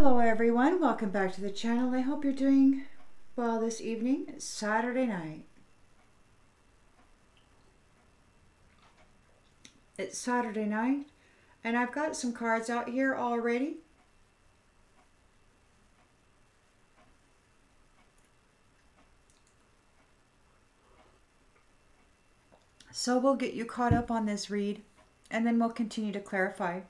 Hello everyone, welcome back to the channel. I hope you're doing well this evening. It's Saturday night. It's Saturday night and I've got some cards out here already. So we'll get you caught up on this read and then we'll continue to clarify.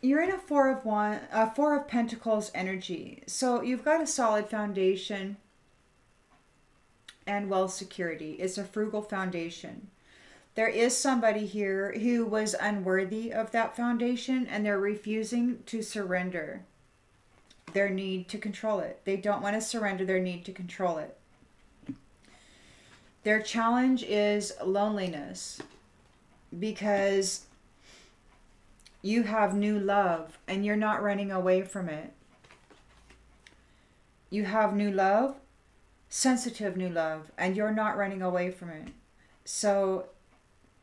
You're in a Four of Pentacles energy. So you've got a solid foundation and wealth security. It's a frugal foundation. There is somebody here who was unworthy of that foundation and they're refusing to surrender their need to control it. They don't want to surrender their need to control it. Their challenge is loneliness because you have new love and you're not running away from it. You have new love, sensitive new love, and you're not running away from it. So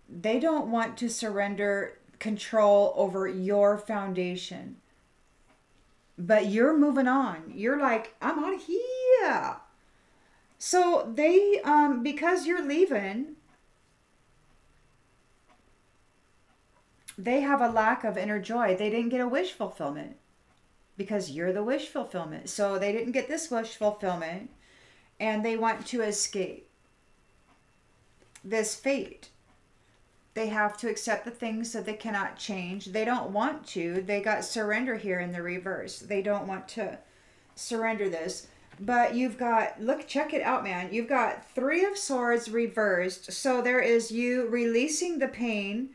they don't want to surrender control over your foundation. But you're moving on. You're like, I'm out of here. So they, because you're leaving, they have a lack of inner joy. They didn't get a wish fulfillment because you're the wish fulfillment. So they didn't get this wish fulfillment and they want to escape this fate. They have to accept the things that they cannot change. They don't want to. They got surrender here in the reverse. They don't want to surrender this. But you've got, look, check it out, man. You've got Three of Swords reversed. So there is you releasing the pain.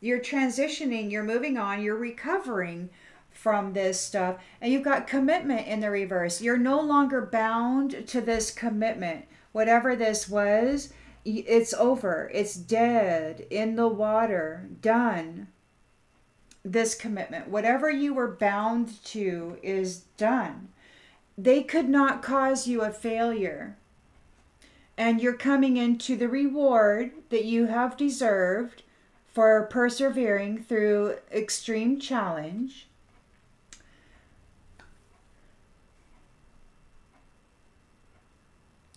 You're transitioning, you're moving on, you're recovering from this stuff. And you've got commitment in the reverse. You're no longer bound to this commitment. Whatever this was, it's over. It's dead, in the water, done. This commitment, whatever you were bound to is done. They could not cause you a failure. And you're coming into the reward that you have deserved for persevering through extreme challenge.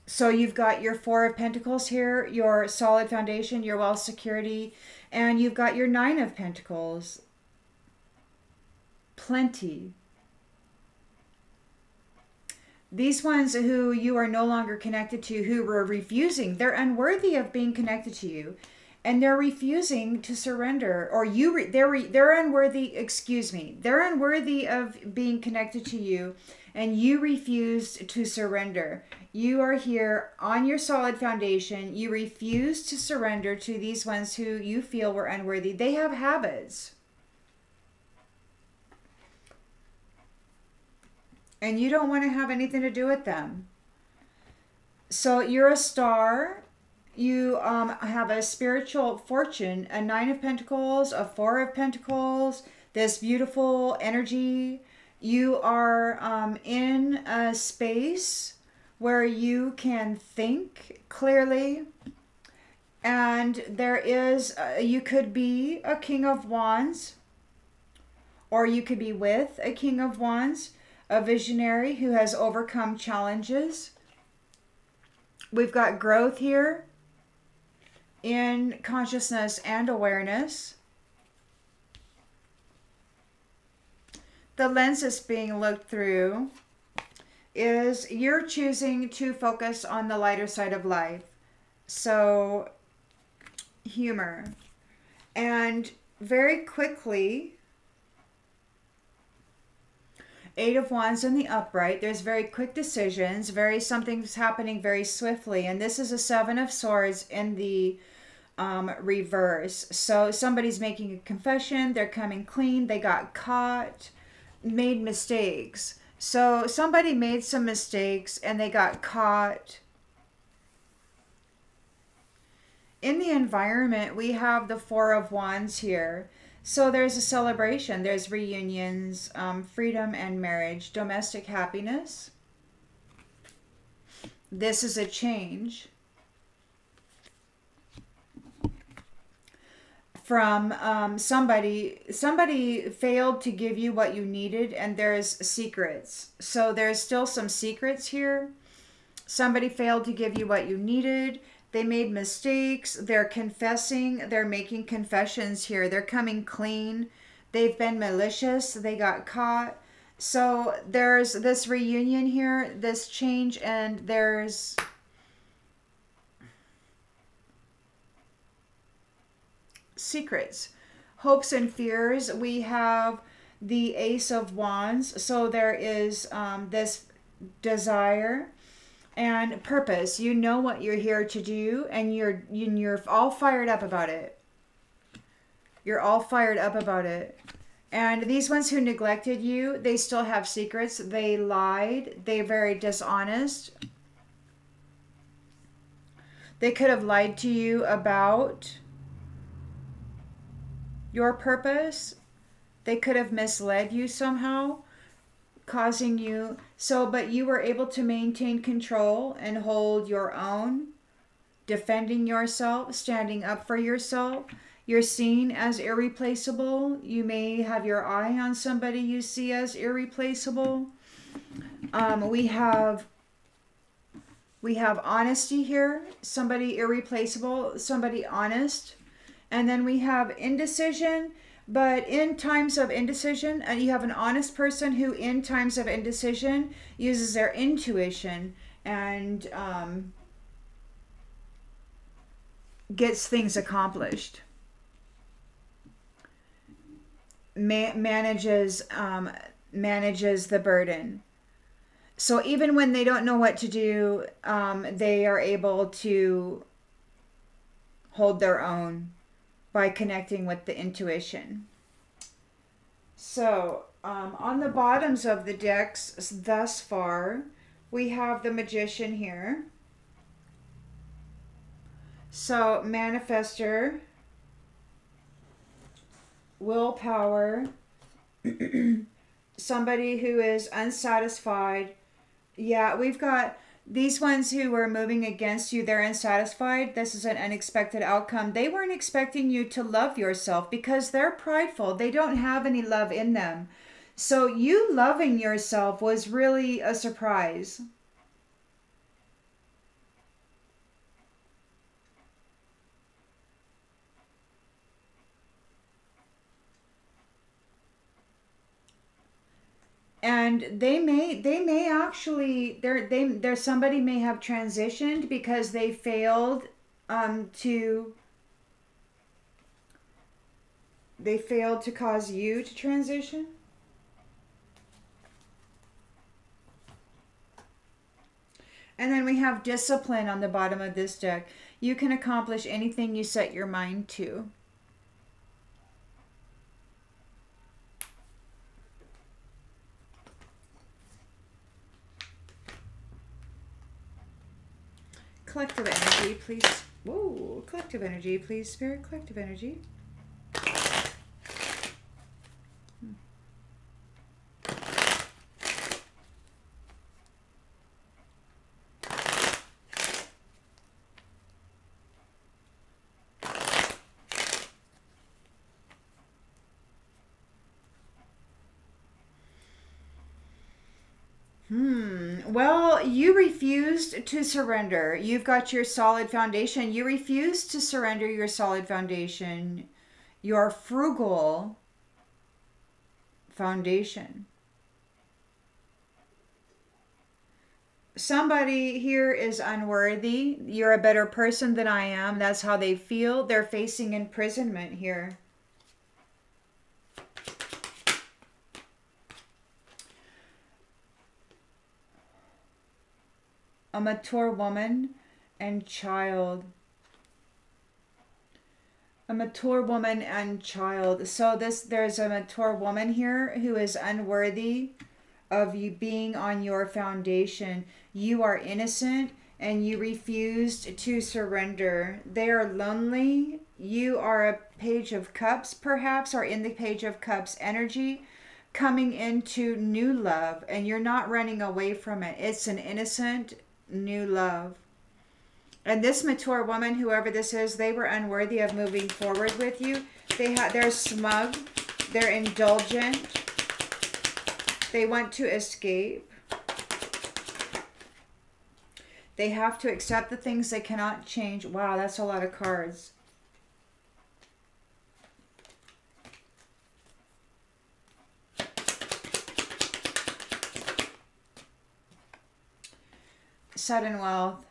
So you've got your Four of Pentacles here, your solid foundation, your wealth security, and you've got your Nine of Pentacles. Plenty. These ones who you are no longer connected to, who were refusing, they're unworthy of being connected to you. And they're refusing to surrender, or they're unworthy, excuse me, they're unworthy of being connected to you, and you refuse to surrender. You are here on your solid foundation. You refuse to surrender to these ones who you feel were unworthy. They have habits. And you don't want to have anything to do with them. So you're a star. You have a spiritual fortune, a Nine of Pentacles, a Four of Pentacles, this beautiful energy. You are in a space where you can think clearly. And there is, you could be a King of Wands, or you could be with a King of Wands, a visionary who has overcome challenges. We've got growth here in consciousness and awareness. The lens that's being looked through is you're choosing to focus on the lighter side of life. So, humor. And very quickly, Eight of Wands in the upright. There's very quick decisions. Something's happening very swiftly. And this is a Seven of Swords in the reverse. So somebody's making a confession. They're coming clean. They got caught, made mistakes. So somebody made some mistakes and they got caught. In the environment, we have the Four of Wands here. So there's a celebration, there's reunions, freedom and marriage, domestic happiness. This is a change. from somebody failed to give you what you needed, and there's secrets. So there's still some secrets here. Somebody failed to give you what you needed. They made mistakes. They're confessing. They're making confessions here. They're coming clean. They've been malicious. They got caught. So there's this reunion here, this change, and there's secrets, hopes and fears. We have the Ace of Wands. So there is this desire and purpose. You know what you're here to do, and you're all fired up about it. You're all fired up about it. And these ones who neglected you, they still have secrets. They lied. They're very dishonest. They could have lied to you about your purpose. They could have misled you somehow, causing you. But you were able to maintain control and hold your own, defending yourself, standing up for yourself. You're seen as irreplaceable. You may have your eye on somebody you see as irreplaceable. We have honesty here. Somebody irreplaceable, somebody honest. And then we have indecision. But in times of indecision, you have an honest person who in times of indecision uses their intuition and gets things accomplished. Manages the burden. So even when they don't know what to do, they are able to hold their own by connecting with the intuition. So on the bottoms of the decks thus far, we have the Magician here. So manifester, willpower, somebody who is unsatisfied. Yeah, we've got these ones who were moving against you. They're unsatisfied. This is an unexpected outcome. They weren't expecting you to love yourself because they're prideful. They don't have any love in them. So you loving yourself was really a surprise. And they may actually somebody may have transitioned because they failed to cause you to transition. And then we have discipline on the bottom of this deck. You can accomplish anything you set your mind to. Collective energy, please. Whoa, collective energy, please, Spirit. Collective energy. Well, you refused to surrender. You've got your solid foundation. You refused to surrender your solid foundation, your frugal foundation. Somebody here is unworthy. You're a better person than I am. That's how they feel. They're facing imprisonment here. A mature woman and child. A mature woman and child. So there's a mature woman here who is unworthy of you being on your foundation. You are innocent and you refused to surrender. They are lonely. You are a Page of Cups, perhaps, or in the Page of Cups energy, coming into new love, and you're not running away from it. It's an innocent new love. And this mature woman, whoever this is, they were unworthy of moving forward with you. They're smug. They're indulgent. They want to escape. They have to accept the things they cannot change. Wow, that's a lot of cards. Sudden wealth.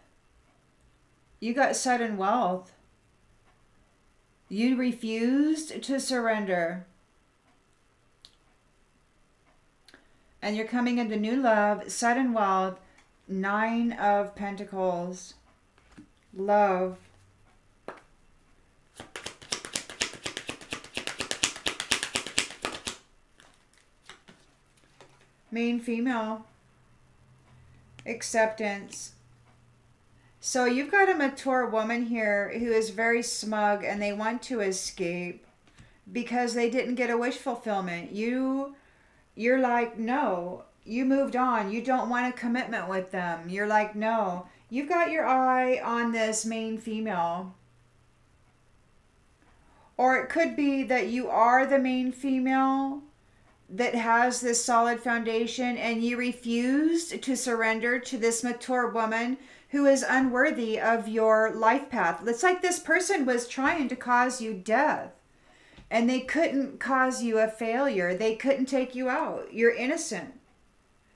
You got sudden wealth. You refused to surrender. And you're coming into new love, sudden wealth, 9 of Pentacles, love. Main female, acceptance. So you've got a mature woman here who is very smug and they want to escape because they didn't get a wish fulfillment. You're like, no, you moved on. You don't want a commitment with them. You're like, no. You've got your eye on this main female. Or it could be that you are the main female that has this solid foundation and you refused to surrender to this mature woman who is unworthy of your life path. It's like this person was trying to cause you death and they couldn't cause you a failure. They couldn't take you out. You're innocent.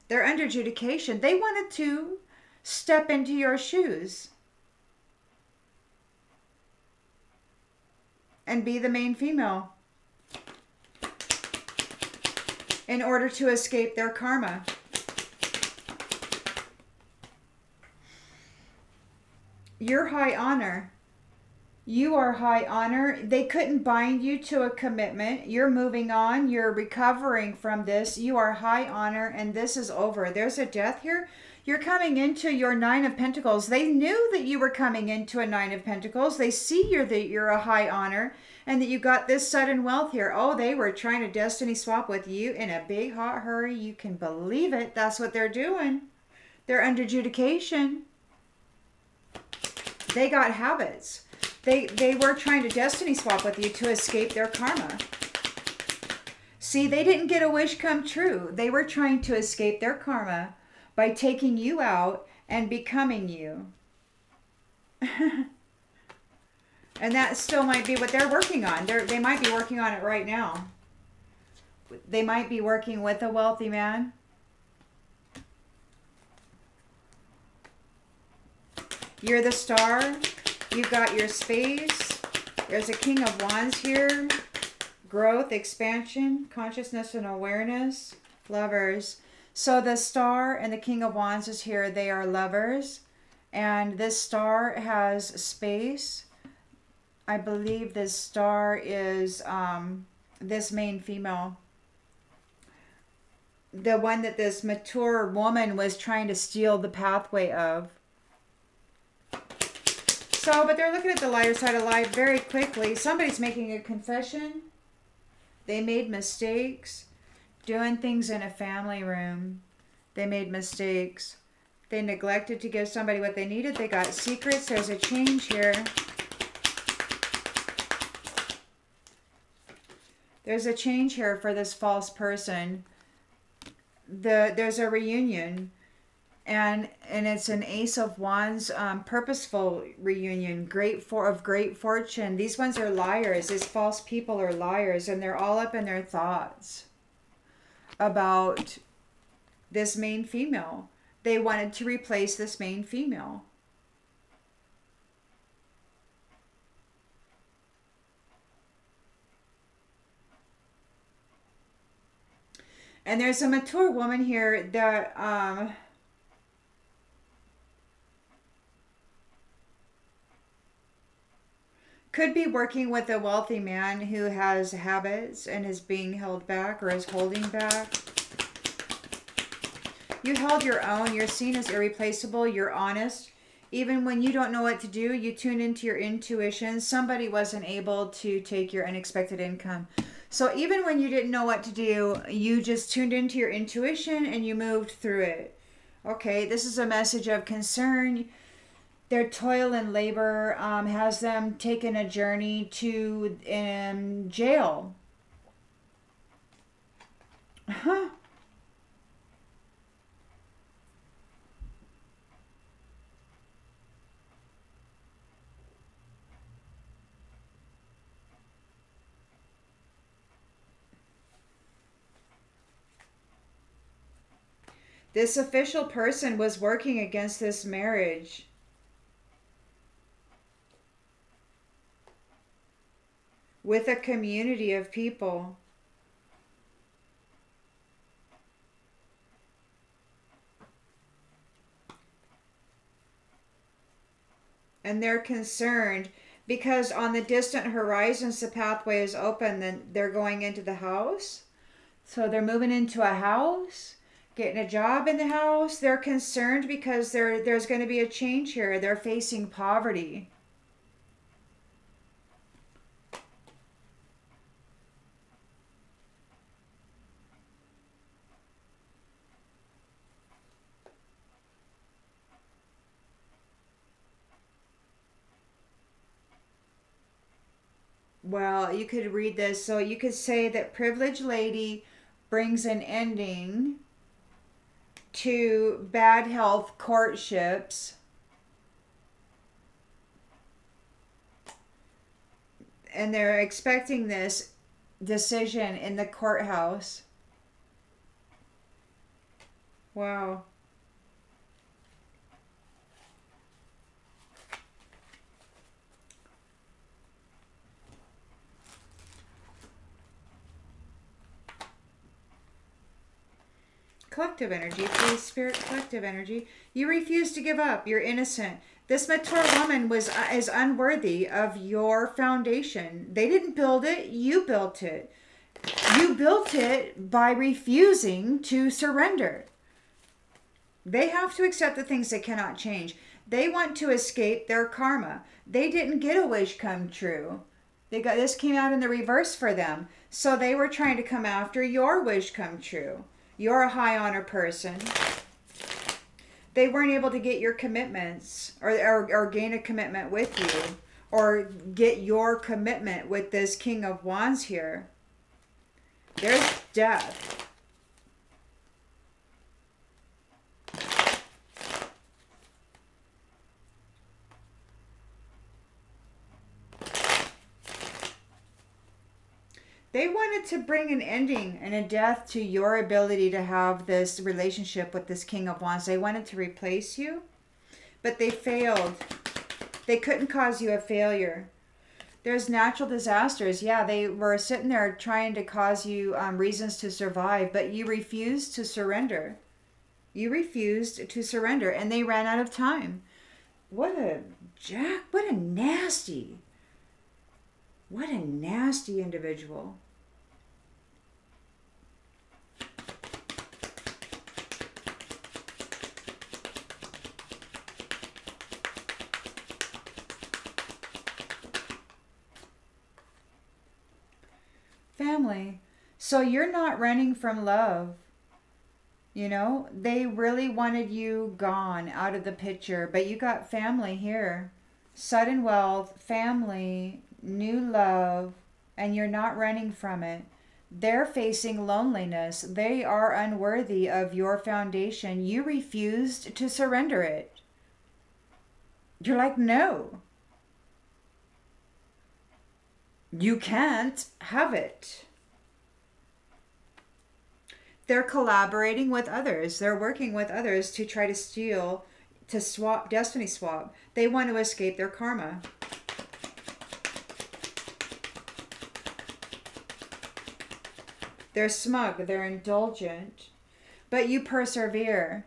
They're under adjudication. They wanted to step into your shoes and be the main female in order to escape their karma. You're high honor. You are high honor. They couldn't bind you to a commitment. You're moving on. You're recovering from this. You are high honor and this is over. There's a death here. You're coming into your 9 of Pentacles. They knew that you were coming into a 9 of Pentacles. They see that you're a high honor and that you got this sudden wealth here. Oh, they were trying to destiny swap with you in a big hot hurry. You can believe it. That's what they're doing. They're under adjudication. They got habits. They were trying to destiny swap with you to escape their karma. See, they didn't get a wish come true. They were trying to escape their karma by taking you out and becoming you. And that still might be what they're working on. They might be working on it right now. They might be working with a wealthy man. You're the star. You've got your space. There's a King of Wands here. Growth, expansion, consciousness and awareness. Lovers. So the star and the King of Wands is here. They are lovers. And this star has space. I believe this star is this main female. The one that this mature woman was trying to steal the pathway of. So, but they're looking at the lighter side of life very quickly. Somebody's making a confession. They made mistakes. Doing things in a family room. They made mistakes. They neglected to give somebody what they needed. They got secrets. There's a change here. There's a change here for this false person. There's a reunion. And it's an Ace of Wands, purposeful reunion, of great fortune. These ones are liars. These false people are liars, and they're all up in their thoughts about this main female. They wanted to replace this main female. And there's a mature woman here that could be working with a wealthy man who has habits and is being held back or is holding back. You held your own. You're seen as irreplaceable. You're honest. Even when you don't know what to do, you tune into your intuition. Somebody wasn't able to take your unexpected income. So even when you didn't know what to do, you just tuned into your intuition and you moved through it. Okay, this is a message of concern. Their toil and labor has them taken a journey to jail. Huh. This official person was working against this marriage. With a community of people. And they're concerned because on the distant horizons the pathway is open, then they're going into the house. So they're moving into a house, getting a job in the house. They're concerned because there's going to be a change here. They're facing poverty. Well, you could read this. So you could say that privileged lady brings an ending to bad health courtships. And they're expecting this decision in the courthouse. Wow. Collective energy, please, Spirit, collective energy. You refuse to give up. You're innocent. This mature woman is unworthy of your foundation. They didn't build it. You built it. You built it by refusing to surrender. They have to accept the things they cannot change. They want to escape their karma. They didn't get a wish come true. This came out in the reverse for them. So they were trying to come after your wish come true. You're a high honor person. They weren't able to get your commitments or gain a commitment with you or get your commitment with this King of Wands here. There's death. They wanted to bring an ending and a death to your ability to have this relationship with this King of Wands. They wanted to replace you, but they failed. They couldn't cause you a failure. There's natural disasters. Yeah, they were sitting there trying to cause you reasons to survive, but you refused to surrender. You refused to surrender, and they ran out of time. What a nasty individual. Family. So you're not running from love. You know, they really wanted you gone out of the picture, but you got family here. Sudden wealth, family, new love, and you're not running from it. They're facing loneliness. They are unworthy of your foundation. You refused to surrender it. You're like, no. You can't have it. They're collaborating with others. They're working with others to try to steal, to swap, destiny swap. They want to escape their karma. They're smug. They're indulgent. But you persevere.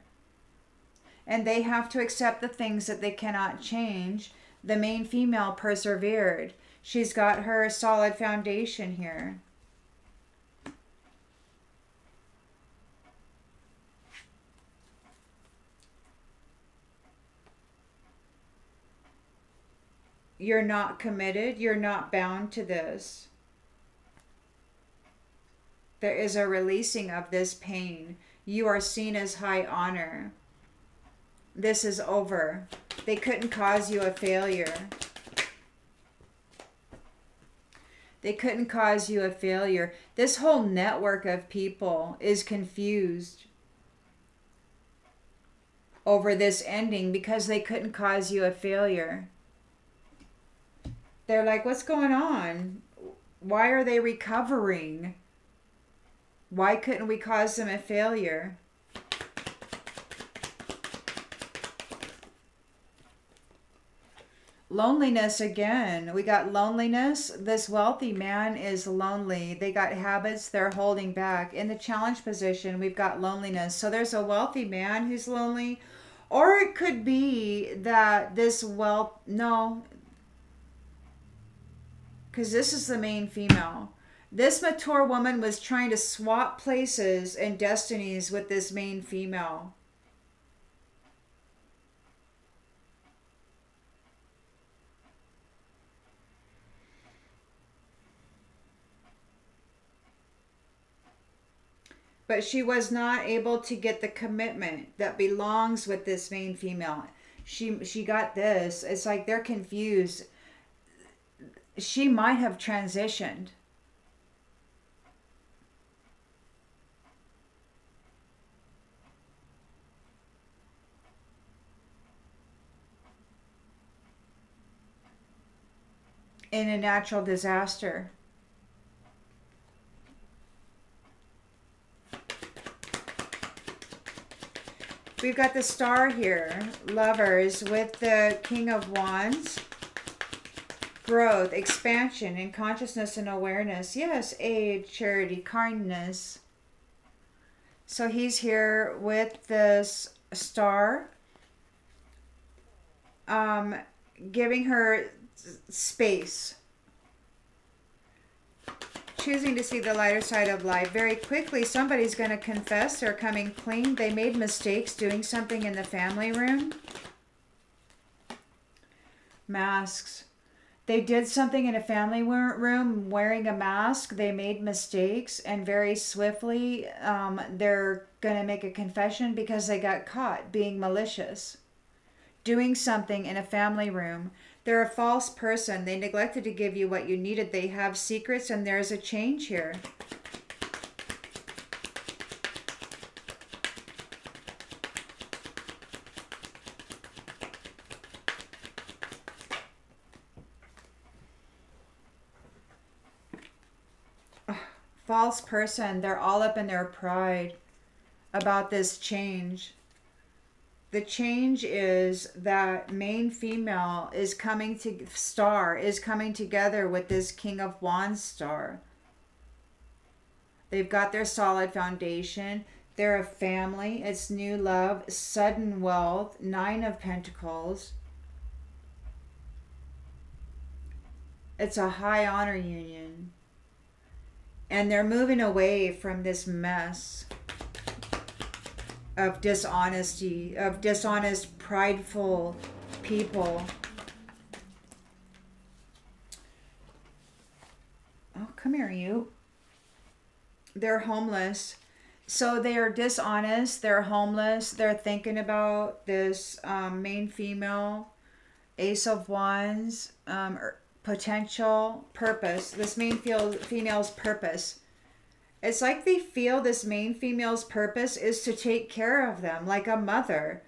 And they have to accept the things that they cannot change. The main female persevered. She's got her solid foundation here. You're not committed. You're not bound to this. There is a releasing of this pain. You are seen as high honor. This is over. They couldn't cause you a failure. They couldn't cause you a failure. This whole network of people is confused over this ending because they couldn't cause you a failure. They're like, what's going on? Why are they recovering? Why couldn't we cause them a failure? Loneliness again. We got loneliness. This wealthy man is lonely. They got habits they're holding back. In the challenge position, we've got loneliness. So there's a wealthy man who's lonely. Or it could be that this wealth... No. Because this is the main female. This mature woman was trying to swap places and destinies with this main female. But she was not able to get the commitment that belongs with this main female. She got this. It's like they're confused. She might have transitioned. In a natural disaster. We've got the star here, lovers, with the King of Wands. Growth, expansion in consciousness and awareness. Yes, aid, charity, kindness. So he's here with this star, giving her space. Choosing to see the lighter side of life. Very quickly, somebody's going to confess they're coming clean. They made mistakes doing something in the family room. Masks. They did something in a family room wearing a mask. They made mistakes, and very swiftly they're going to make a confession because they got caught being malicious. Doing something in a family room. They're a false person. They neglected to give you what you needed. They have secrets, and there's a change here. False person. They're all up in their pride about this change. The change is that main female is coming to star is coming together with this King of Wands star. They've got their solid foundation. They're a family. It's new love, sudden wealth, 9 of Pentacles. It's a high honor union. And they're moving away from this mess of dishonesty, of dishonest, prideful people. Oh, come here, you. They're homeless. So they are dishonest. They're homeless. They're thinking about this main female, Ace of Wands, potential purpose. This main female's purpose. It's like they feel this main female's purpose is to take care of them like a mother.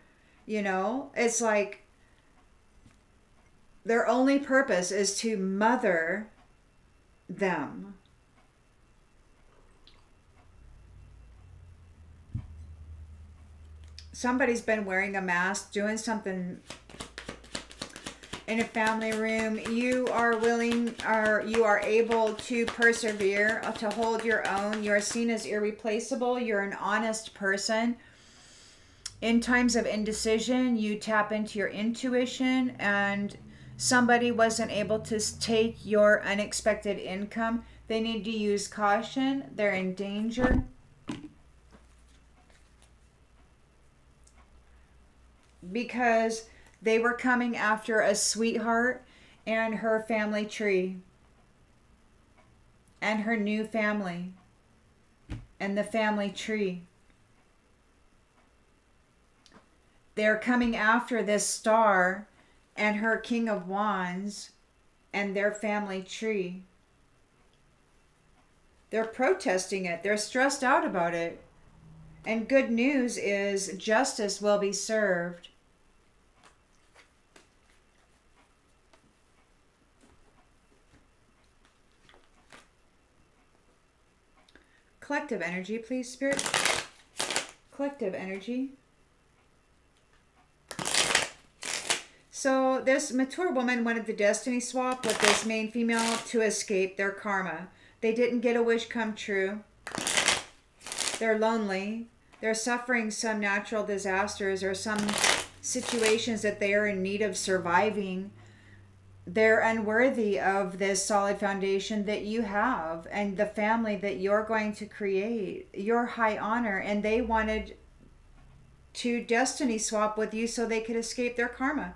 You know, it's like their only purpose is to mother them. Somebody's been wearing a mask, doing something in a family room. You are willing, or you are able to persevere, to hold your own. You're seen as irreplaceable. You're an honest person. In times of indecision, you tap into your intuition, and somebody wasn't able to take your unexpected income. They need to use caution. They're in danger. Because they were coming after a sweetheart and her family tree. And her new family. And the family tree. They're coming after this star and her King of Wands and their family tree. They're protesting it. They're stressed out about it. And good news is justice will be served. Collective energy, please, Spirit. Collective energy. So this mature woman wanted the destiny swap with this main female to escape their karma. They didn't get a wish come true. They're lonely. They're suffering some natural disasters or some situations that they are in need of surviving. They're unworthy of this solid foundation that you have and the family that you're going to create, your high honor. And they wanted to destiny swap with you so they could escape their karma.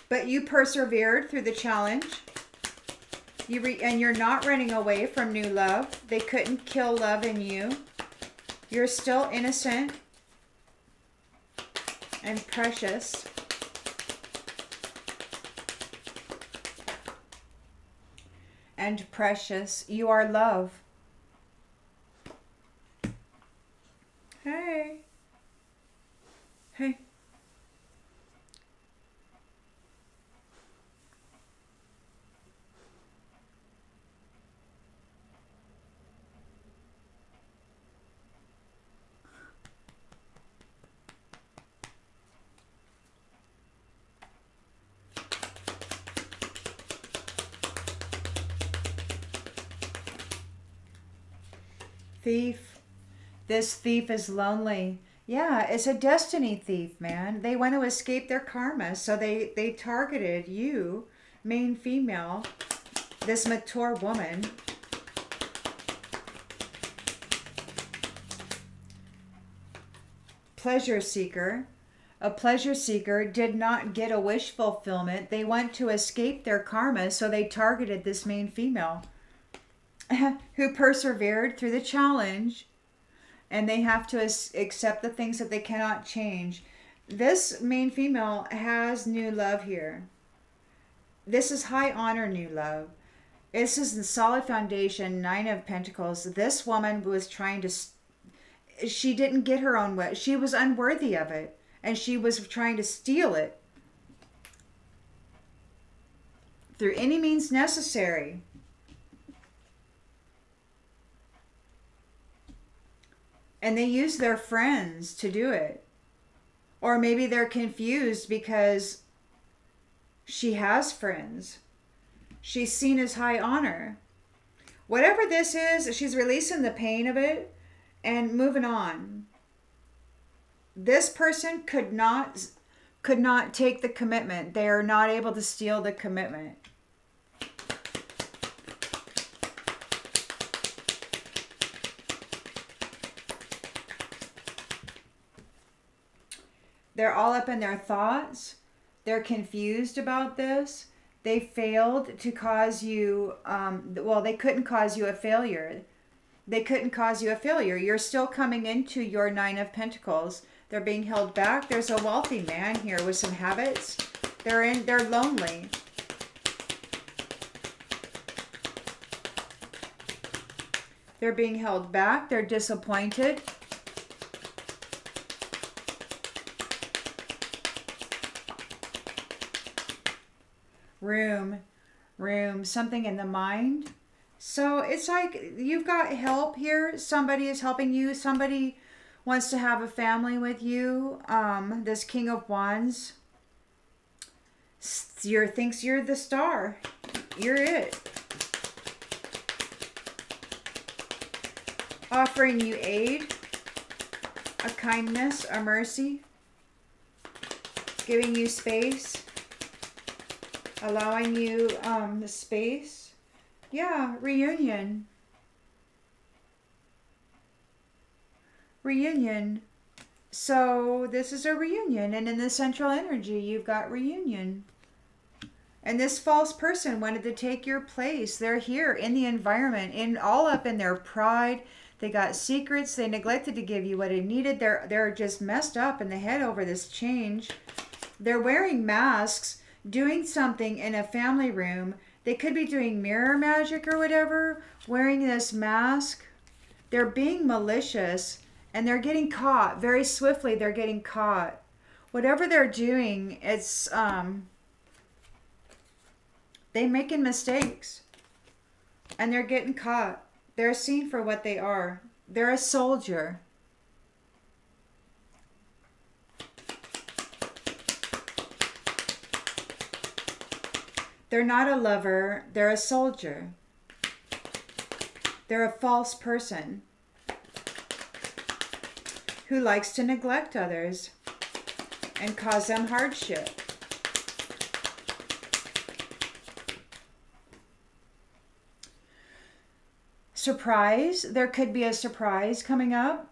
But you persevered through the challenge. And you're not running away from new love. They couldn't kill love in you. You're still innocent and precious. And precious. You are love. Hey. Hey. Thief. This thief is lonely. Yeah, it's a destiny thief, man. They want to escape their karma, so they targeted you, main female, this mature woman. Pleasure seeker. A pleasure seeker did not get a wish fulfillment. They want to escape their karma, so they targeted this main female who persevered through the challenge, and they have to accept the things that they cannot change. This main female has new love here. This is high honor new love. This is the solid foundation, 9 of Pentacles. This woman was trying to, she didn't get her own way. She was unworthy of it, and she was trying to steal it through any means necessary. And they use their friends to do it. Or maybe they're confused because she has friends. She's seen as high honor. Whatever this is, she's releasing the pain of it and moving on. This person could not take the commitment. They are not able to steal the commitment. They're all up in their thoughts. They're confused about this. They failed to cause you, well, they couldn't cause you a failure. They couldn't cause you a failure. You're still coming into your 9 of Pentacles. They're being held back. There's a wealthy man here with some habits. They're lonely. They're being held back. They're disappointed. Room, something in the mind. So it's like you've got help here. Somebody is helping you. Somebody wants to have a family with you. This King of Wands thinks you're the star. You're it. Offering you aid, a kindness, a mercy, giving you space. Allowing you the space. Yeah, reunion. Reunion. So this is a reunion. And in the central energy, you've got reunion. And this false person wanted to take your place. They're here in the environment, all up in their pride. They got secrets. They neglected to give you what it needed. They're just messed up in the head over this change. They're wearing masks, doing something in a family room. They could be doing mirror magic or whatever, wearing this mask. They're being malicious and they're getting caught very swiftly. They're getting caught. Whatever they're doing, it's they're making mistakes and they're getting caught. They're seen for what they are. They're a soldier. They're not a lover. They're a soldier. They're a false person who likes to neglect others and cause them hardship. Surprise. There could be a surprise coming up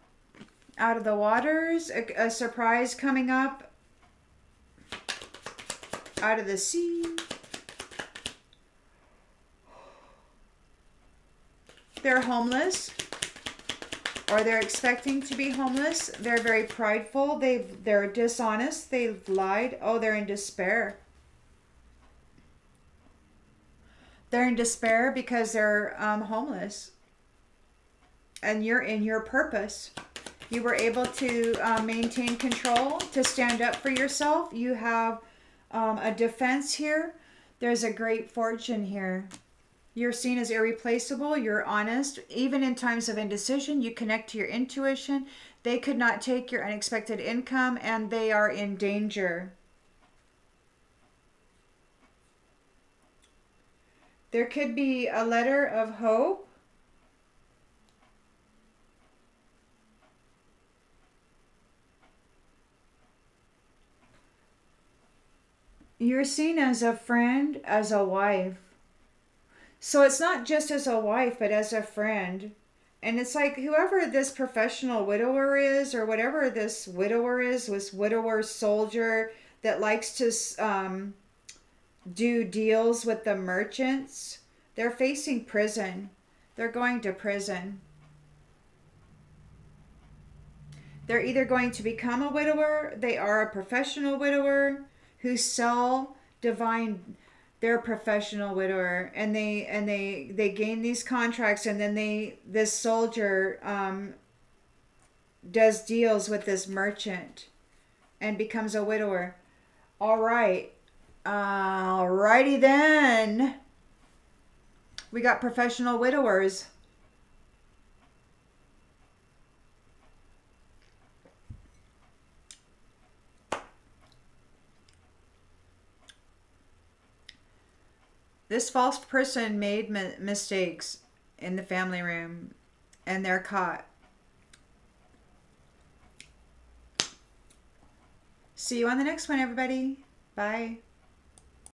out of the waters. A surprise coming up out of the sea. They're homeless, or they're expecting to be homeless. They're very prideful. They're dishonest. They've lied. Oh, they're in despair. They're in despair because they're homeless. And you're in your purpose. You were able to maintain control, to stand up for yourself. You have a defense here. There's a great fortune here. You're seen as irreplaceable. You're honest. Even in times of indecision, you connect to your intuition. They could not take your unexpected income, and they are in danger. There could be a letter of hope. You're seen as a friend, as a wife. So it's not just as a wife, but as a friend. And it's like whoever this professional widower is, or whatever this widower is, this widower soldier that likes to do deals with the merchants, they're facing prison. They're going to prison. They're either going to become a widower, they are a professional widower who sell divine. They're a professional widower, and they gain these contracts, and then this soldier does deals with this merchant and becomes a widower. All right. Alrighty then. We got professional widowers. This false person made mistakes in the family room, and they're caught. See you on the next one, everybody. Bye.